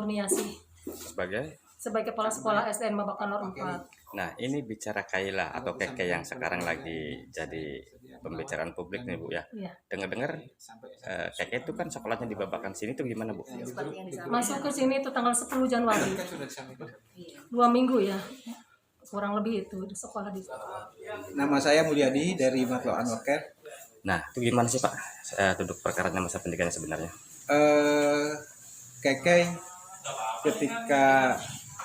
Kurniasih sebagai kepala sekolah SDN Mabaka Nor 4. Nah, ini bicara Kaila atau Keke yang sekarang lagi jadi pembicaraan publik nih Bu ya. Iya. Dengar-dengar Keke itu kan sekolahnya di Babakan sini tuh gimana Bu? Masuk ke sini itu tanggal 10 Januari. 2 minggu ya. Kurang lebih itu di sekolah di. Nama saya Mulyadi dari Matloan Anwar. Nah, itu gimana sih Pak duduk perkaranya masa pendidikannya sebenarnya? Keke ketika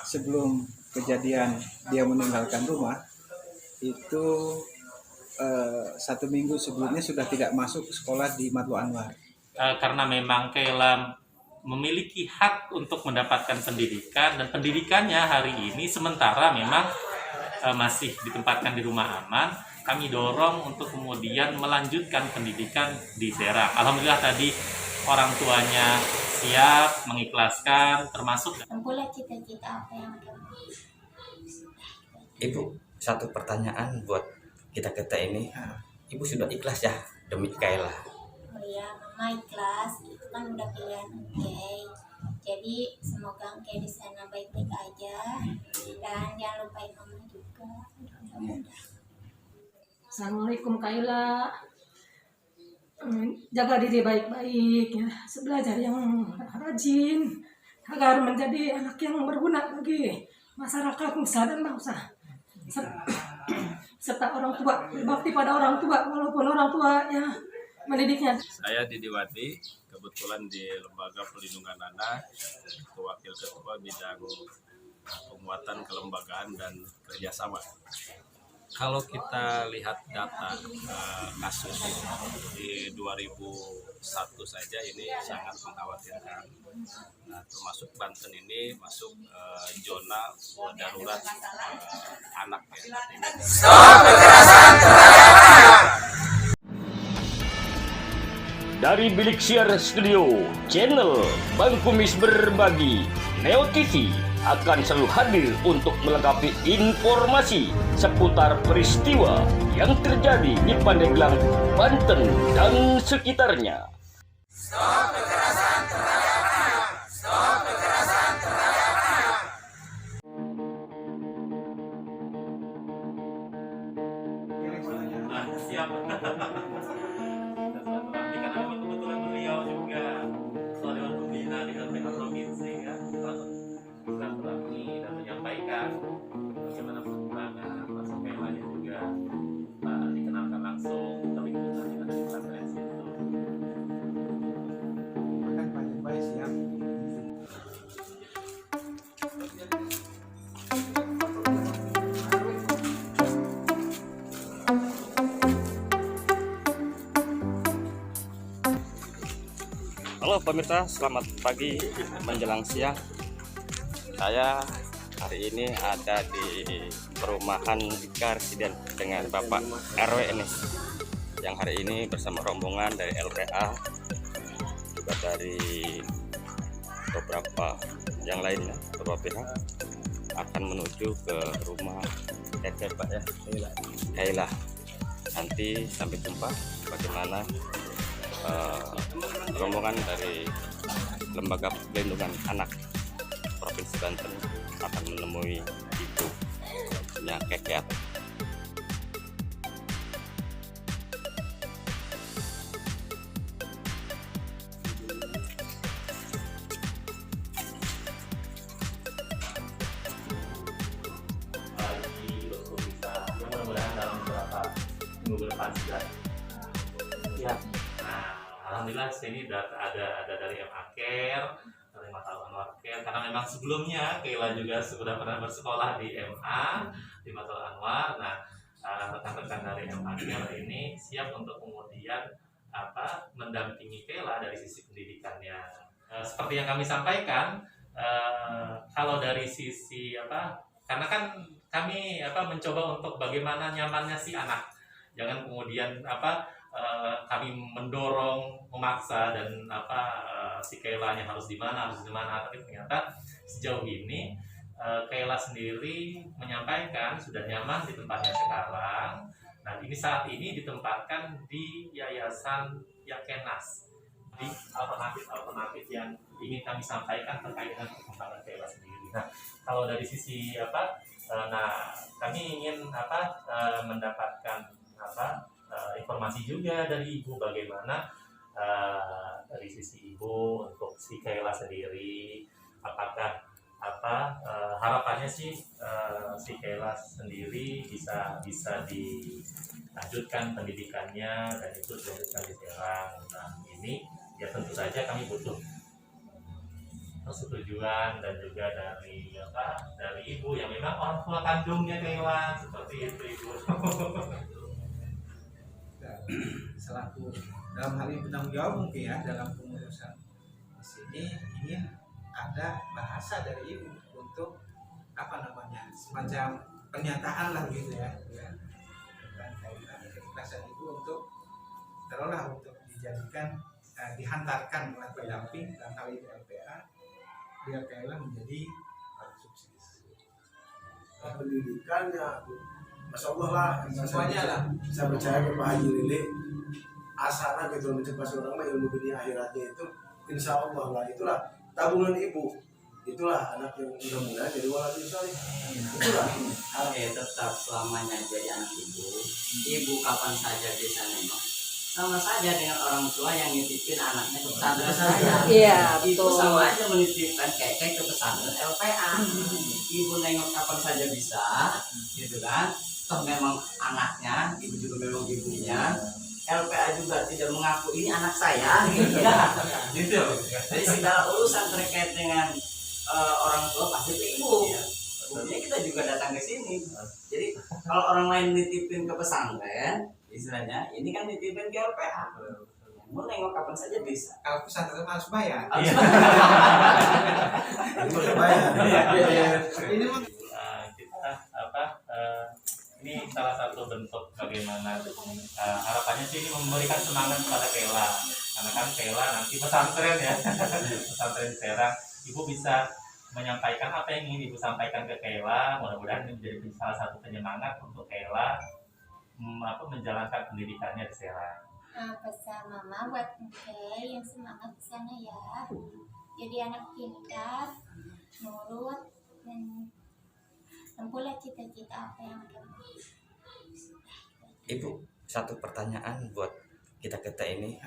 sebelum kejadian dia meninggalkan rumah itu 1 minggu sebelumnya sudah tidak masuk ke sekolah di Matloan Anwar. Karena memang Kaila memiliki hak untuk mendapatkan pendidikan dan pendidikannya hari ini sementara memang masih ditempatkan di rumah aman. Kami dorong untuk kemudian melanjutkan pendidikan di Serang. Alhamdulillah tadi orang tuanya siap mengikhlaskan, termasuk. Pula cita-cita apa yang Ibu, satu pertanyaan buat kita ini. Ibu sudah ikhlas ya demi Kaila? Oh ya, mama ikhlas. Itu kan udah pilihan Engkei. Jadi semoga Engkei di sana baik-baik aja dan jangan lupain mama juga. Assalamualaikum Kaila. Jaga diri baik-baik ya. Belajar yang rajin agar menjadi anak yang berguna bagi masyarakat nusa dan bangsa. Serta orang tua, berbakti pada orang tua walaupun orang tua ya mendidiknya. Saya Didiwati, kebetulan di Lembaga Perlindungan Anak, Wakil Ketua Bidang Penguatan Kelembagaan dan Kerjasama. Kalau kita lihat data kasus di 2001 saja ini sangat mengkhawatirkan. Nah, termasuk Banten ini masuk zona darurat anak ya. Stop kekerasan terhadap anak. Dari Bilik Siar Studio, channel Bang Kumis Berbagi, Neo TV akan selalu hadir untuk melengkapi informasi seputar peristiwa yang terjadi di Pandeglang, Banten, dan sekitarnya. Stop kekerasan terhadap anak. Stop kekerasan terhadap anak. Siap. Karena kebetulan beliau juga ketua dewan pembina di LPH Provinsi ya, silaturahmi dan menyampaikan bagaimana perkembangan masa PMA-nya juga dikenalkan langsung terlibat dengan konferensi itu. Makan baik-baik siap. Halo pemirsa, selamat pagi menjelang siang. Saya hari ini ada di perumahan Residen dengan Bapak RW ini, yang hari ini bersama rombongan dari LPA, juga dari beberapa yang lainnya, beberapa pihak akan menuju ke rumah Keke Pak ya, Kaila. Nanti sampai jumpa bagaimana rombongan dari Lembaga Perlindungan Anak Provinsi Banten akan menemui ibunya Keke. Mudah-mudahan dalam beberapa minggu depan sudah siap. Alhamdulillah sini ada dari MA Care, dari Matloan Anwar Care, karena memang sebelumnya Kaila juga sudah pernah bersekolah di MA di Matloan Anwar. Nah, rekan-rekan dari MA Care ini siap untuk kemudian mendampingi Kaila dari sisi pendidikannya. Seperti yang kami sampaikan, kalau dari sisi karena kan kami mencoba untuk bagaimana nyamannya si anak, jangan kemudian kami mendorong, memaksa dan si Kailanya harus di mana, tapi ternyata sejauh ini Kaila sendiri menyampaikan sudah nyaman di tempatnya sekarang. Nah, ini saat ini ditempatkan di Yayasan Yakenas alternatif yang ingin kami sampaikan terkait dengan perkembangan Kayla sendiri. Nah, kalau dari sisi kami ingin mendapatkan informasi juga dari Ibu bagaimana dari sisi Ibu untuk si Kayla sendiri, apakah harapannya sih si Kayla sendiri bisa dilanjutkan pendidikannya dan itu dilanjutkan di Serang. Nah, ini ya tentu saja kami butuh persetujuan dan juga dari Ibu yang memang orang tua kandungnya Kayla, seperti itu Ibu. Selaku dalam hal ini penanggung jawab mungkin ya dalam pengurusan di sini ingin ada bahasa dari Ibu untuk semacam pernyataan lah gitu ya, dan keikhlasan Ibu untuk terolah untuk dijadikan dihantarkan oleh pendamping dalam hal ini LPA biar Kayla menjadi sukses. Pendidikannya Masya Allah lah, Semuanya lah. Saya percaya ke Pak Haji Lili asana gitu mencepat seorang ilmu dunia akhiratnya itu insya Allah lah, itulah tabungan Ibu, itulah anak yang mudah-mudahan jadi waladun salih. Itulah tetap selamanya jadi anak ibu kapan saja bisa nengok, sama saja dengan orang tua yang nitipin anaknya ke pesantren saya. Iya, Itu betul. sama aja menitipkan kayak ke pesantren LPA. Ibu nengok kapan saja bisa, gitu kan. Toh memang anaknya, ibu juga memang ibunya. LPA juga tidak mengaku ini anak saya, gitu. Jadi segala urusan terkait dengan orang tua pasti ke ibu. Buktinya kita juga datang ke sini. Jadi kalau orang lain nitipin ke pesantren, istilahnya ini kan nitipin ke LPA. Mau nengok kapan saja bisa. Kalau pesantren harus bayar. harus bayar. Ini mah Ini salah satu bentuk bagaimana harapannya sih ini memberikan semangat kepada Kayla, karena kan Kayla nanti pesantren ya, pesantren di Serang. Ibu bisa menyampaikan apa yang ingin Ibu sampaikan ke Kayla. Mudah-mudahan ini menjadi salah satu penyemangat untuk Kayla menjalankan pendidikannya di Serang. Pesan mama buat Engke yang semangat di sana ya, jadi anak pintar, nurut, dan tempuhlah cita-cita apa yang Engke mau. Ibu, satu pertanyaan buat kita ini.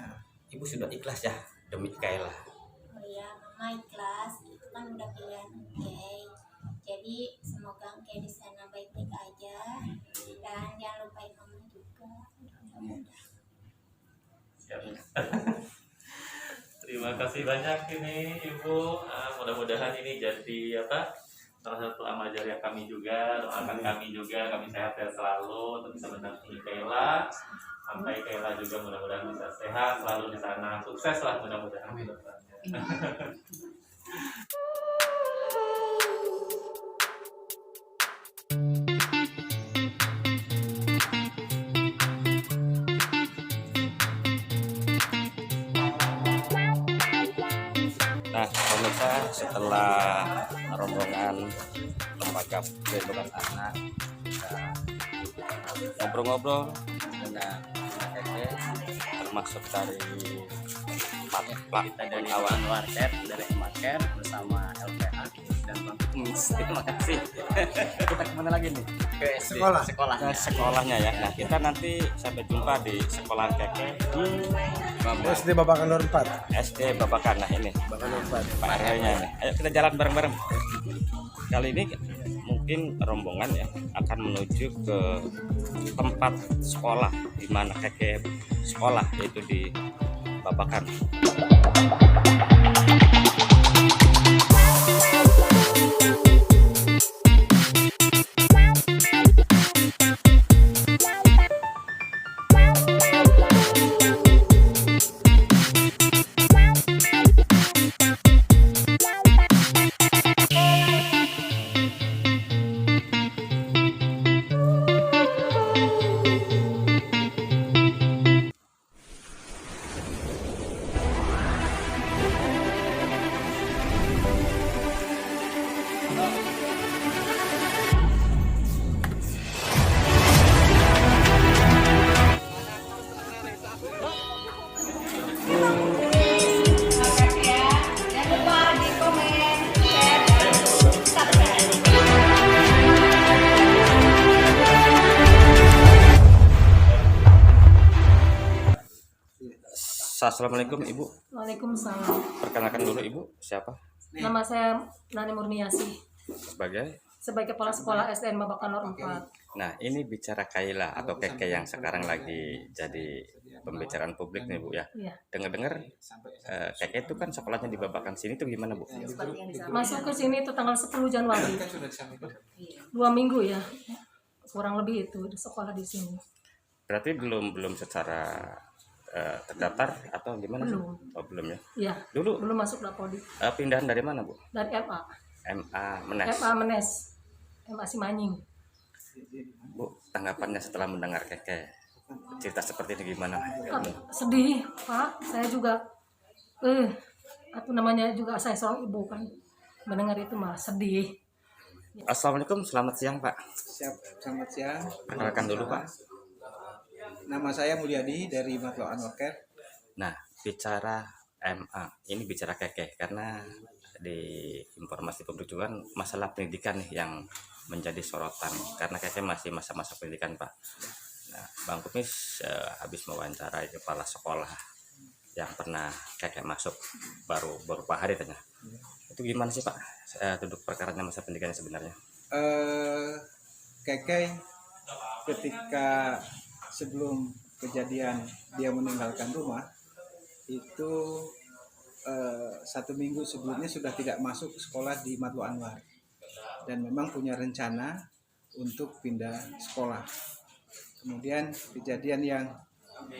Ibu sudah ikhlas ya demi Kayla? Oh ya, mama ikhlas, itu kan udah pilihan Engke. Jadi semoga Engke di sana baik-baik aja, dan jangan lupain mama juga. Siap. Terima kasih banyak ini Ibu. Mudah-mudahan ini jadi salah satu amal jariah kami juga. Doakan kami juga, kami sehat-sehat selalu untuk bisa mendampingi Kayla sampai Kayla juga mudah-mudahan bisa sehat selalu di sana, sukses lah mudah-mudahan. Nah, pemirsa, setelah rombongan lembaga perlindungan anak ngobrol-ngobrol dengan Keke, termasuk dari Pak Dari Anwar Care, dari Maker bersama LPA dan Bang Kumis. Terima kasih. Kita kemana lagi nih? Ke SD. Ke sekolahnya ya. Nah, kita nanti sampai jumpa di sekolah Keke di SD Babakan Nur 4. SD Babakan. Nah, ini Babakan Nur 4. Pak RW-nya ini. Ayo kita jalan bareng-bareng. Kali ini mungkin rombongan ya akan menuju ke tempat sekolah di mana Keke sekolah, yaitu di Babakan. Assalamualaikum Ibu. Waalaikumsalam. Perkenalkan dulu Ibu, siapa? Nama saya Nani Murniasi, Sebagai Kepala Sekolah SDN Babakan Nor 4. Nah, ini bicara Kaila atau Keke yang sekarang lagi jadi pembicaraan publik nih Bu ya. Iya. Dengar-dengar Keke itu kan sekolahnya di Babakan sini tuh gimana Bu? Masuk ke sini itu tanggal 10 Januari. 2 minggu ya. Kurang lebih itu di sekolah di sini. Berarti belum secara terdaftar atau gimana sih? Belum. Oh, belum ya. Iya. Dulu Belum masuk Dapodi. pindahan dari mana Bu? Dari MA. MA Menes. MA Menes. MA Simanying. Bu, tanggapannya setelah mendengar Keke cerita seperti ini gimana? Sedih, Pak. Saya juga juga saya seorang ibu kan. Mendengar itu mah sedih. Assalamualaikum, selamat siang Pak. Selamat siang. Perkenalkan dulu Pak. Nama saya Mulyadi dari Matlo Anwar Care. Nah, bicara MA, ini bicara Keke karena di informasi publik juga kan masalah pendidikan nih yang menjadi sorotan karena Keke masih masa-masa pendidikan Pak. Nah, Bang Kumis habis mewawancarai kepala sekolah yang pernah Keke masuk baru beberapa hari tanya. Itu gimana sih Pak duduk perkaranya masa pendidikannya sebenarnya? Keke ketika sebelum kejadian dia meninggalkan rumah itu 1 minggu sebelumnya sudah tidak masuk sekolah di Matlo Anwar dan memang punya rencana untuk pindah sekolah. Kemudian kejadian yang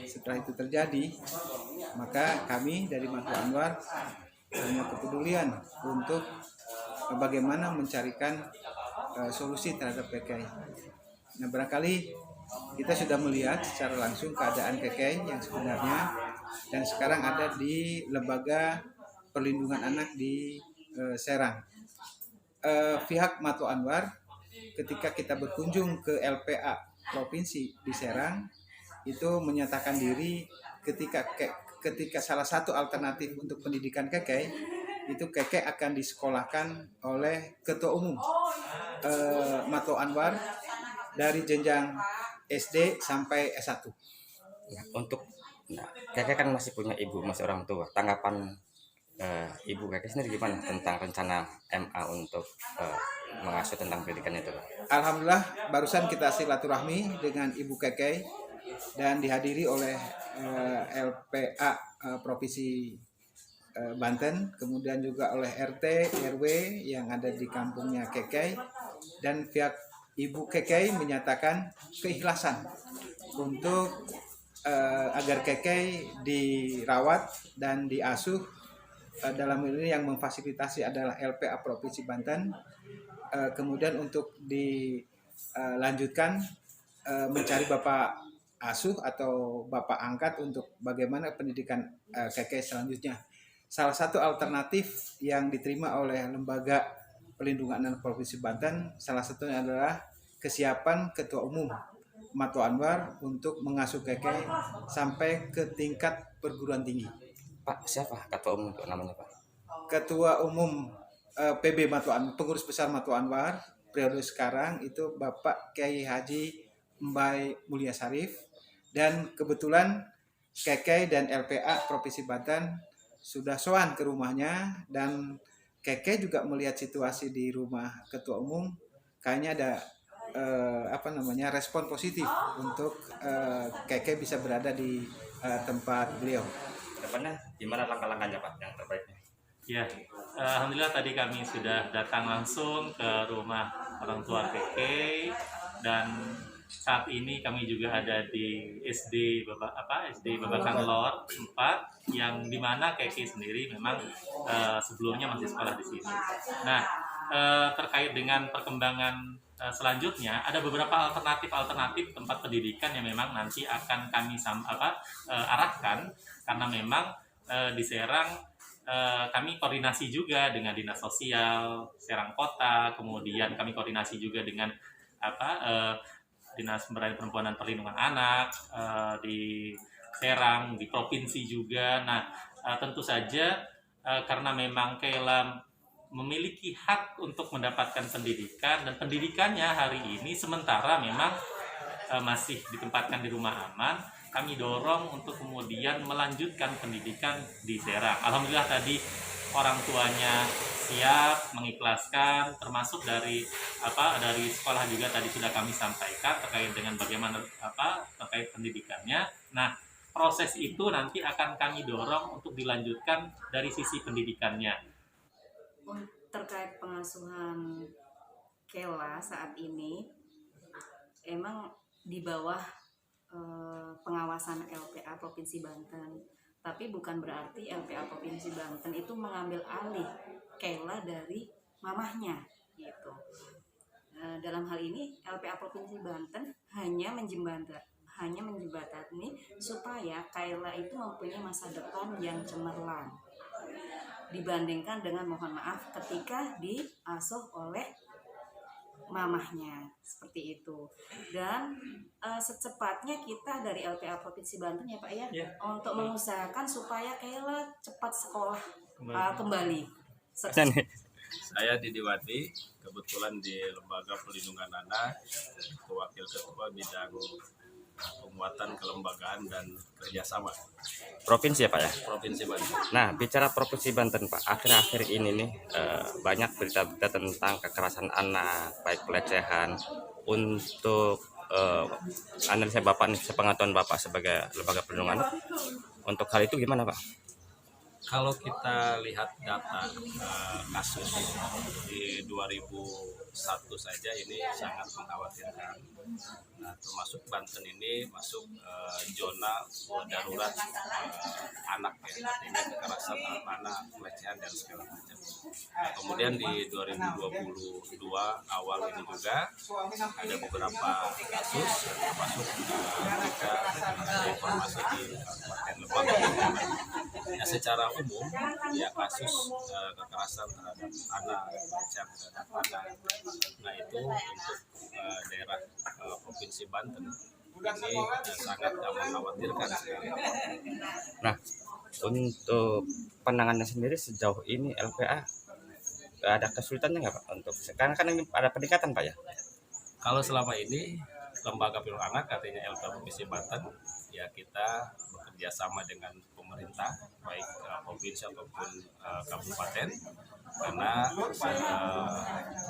setelah itu terjadi, maka kami dari Matlo Anwar punya kepedulian untuk bagaimana mencarikan solusi terhadap Keke. Nah, barangkali kita sudah melihat secara langsung keadaan Keke yang sebenarnya dan sekarang ada di Lembaga Perlindungan Anak di Serang. Pihak Matlo Anwar ketika kita berkunjung ke LPA Provinsi di Serang itu menyatakan diri ketika salah satu alternatif untuk pendidikan Keke itu Keke akan disekolahkan oleh Ketua Umum Matlo Anwar dari jenjang SD sampai S1. Ya, Keke kan masih punya ibu, masih orang tua. Tanggapan ibu Keke sendiri gimana tentang rencana MA untuk mengasuh tentang pendidikan itu? Alhamdulillah barusan kita silaturahmi dengan Ibu Keke dan dihadiri oleh LPA Provinsi Banten, kemudian juga oleh RT, RW yang ada di kampungnya Keke, dan pihak Ibu Keke menyatakan keikhlasan untuk agar Keke dirawat dan diasuh. Dalam hal ini yang memfasilitasi adalah LPA Provinsi Banten. Kemudian untuk dilanjutkan mencari bapak asuh atau bapak angkat untuk bagaimana pendidikan Keke selanjutnya. Salah satu alternatif yang diterima oleh Lembaga Perlindungan Anak Provinsi Banten salah satunya adalah kesiapan Ketua Umum Matlo Anwar untuk mengasuh Keke sampai ke tingkat perguruan tinggi. Pak, siapa Ketua Umum itu namanya Pak? Ketua Umum PB Matlo Anwar, Pengurus Besar Matlo Anwar periode sekarang itu Bapak Kiai Haji Mbai Mulia Sarif, dan kebetulan Keke dan LPA Provinsi Banten sudah sowan ke rumahnya dan Keke juga melihat situasi di rumah Ketua Umum, kayaknya ada respon positif untuk Keke bisa berada di tempat beliau. Depannya gimana langkah-langkahnya Pak yang terbaiknya? Ya, alhamdulillah tadi kami sudah datang langsung ke rumah orang tua Keke dan saat ini kami juga ada di SD Babakan Lor 4 yang dimana Keke sendiri memang sebelumnya masih sekolah di sini. Nah, terkait dengan perkembangan selanjutnya ada beberapa alternatif tempat pendidikan yang memang nanti akan kami arahkan karena memang di Serang kami koordinasi juga dengan Dinas Sosial Serang Kota, kemudian kami koordinasi juga dengan Dinas Pemberdayaan Perempuan dan Perlindungan Anak di Serang, di provinsi juga. Nah, tentu saja karena memang Kela memiliki hak untuk mendapatkan pendidikan dan pendidikannya hari ini sementara memang masih ditempatkan di rumah aman, kami dorong untuk kemudian melanjutkan pendidikan di Serang. Alhamdulillah tadi orang tuanya siap mengikhlaskan, termasuk dari sekolah juga tadi sudah kami sampaikan terkait dengan bagaimana terkait pendidikannya. Nah, proses itu nanti akan kami dorong untuk dilanjutkan dari sisi pendidikannya. Terkait pengasuhan Kela saat ini emang di bawah pengawasan LPA Provinsi Banten, tapi bukan berarti LPA Provinsi Banten itu mengambil alih Kela dari mamahnya gitu. Dalam hal ini LPA Provinsi Banten hanya menjembatani supaya Kela itu mempunyai masa depan yang cemerlang dibandingkan dengan, mohon maaf, ketika diasuh oleh mamahnya, seperti itu. Dan secepatnya kita dari LPA Provinsi Banten ya Pak ya, untuk mengusahakan supaya Kela cepat sekolah kembali. Saya Didi Wati, kebetulan di Lembaga Perlindungan Anak, Wakil Ketua Bidang Penguatan Kelembagaan dan Kerjasama. Provinsi ya Pak ya? Provinsi Banten. Nah, bicara Provinsi Banten Pak, akhir-akhir ini nih banyak berita-berita tentang kekerasan anak, baik pelecehan. Untuk analisa Bapak nih, sepengetahuan Bapak sebagai lembaga perlindungan anak, untuk hal itu gimana Pak? Kalau kita lihat data kasus di 2001 saja ini sangat mengkhawatirkan. Nah, termasuk Banten ini masuk zona darurat anak ya, artinya kekerasan anak, pelecehan dan segala macam. Nah, kemudian di 2022 awal ini juga ada beberapa kasus termasuk juga ada informasi di Kabupaten Lebak. Ya, secara umum ya kasus kekerasan terhadap anak, pelecehan terhadap anak, nah itu untuk daerah Provinsi Banten ini sangat mengkhawatirkan sekali. Nah, untuk penanganannya sendiri sejauh ini LPA ada kesulitannya nggak Pak? Untuk sekarang kan ini ada peningkatan Pak ya? Kalau selama ini lembaga perlindungan anak artinya LPA Provinsi Banten ya kita bekerja sama dengan pemerintah baik provinsi ataupun kabupaten, karena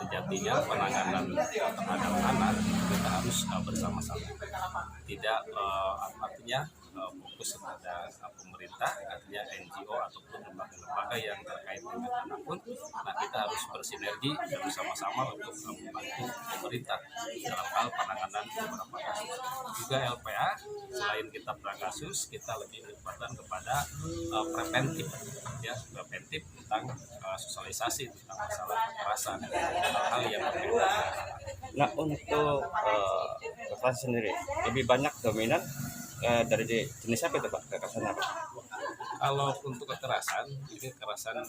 sejatinya penanganan terhadap anak kita harus bersama-sama, tidak artinya fokus kepada pemerintah, artinya NGO ataupun lembaga-lembaga yang terkait dengan anak pun, nah kita harus bersinergi dan bersama-sama untuk membantu pemerintah dalam hal penanganan beberapa kasus. Juga LPA selain kita penanganan kasus, kita lebih berperan kepada preventif tentang sosialisasi tentang masalah kekerasan, hal-hal yang berkaitan. Nah, untuk kekerasan sendiri lebih banyak dominan dari jenis apa itu Pak, kekerasan apa? Kalau untuk kekerasan, ini kekerasan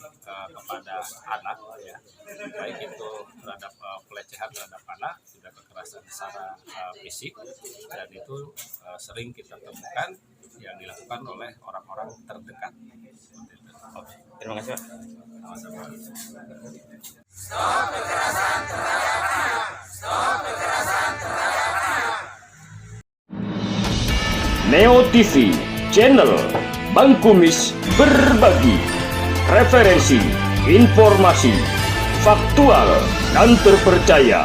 kepada anak ya, baik itu terhadap pelecehan terhadap anak, juga kekerasan secara fisik, dan itu sering kita temukan yang dilakukan oleh orang-orang terdekat. Oke, terima kasih Pak. Sama-sama. Stop kekerasan terhadap anak. Stop kekerasan terhadap anak. Neo TV, channel Bang Kumis berbagi referensi, informasi, faktual dan terpercaya.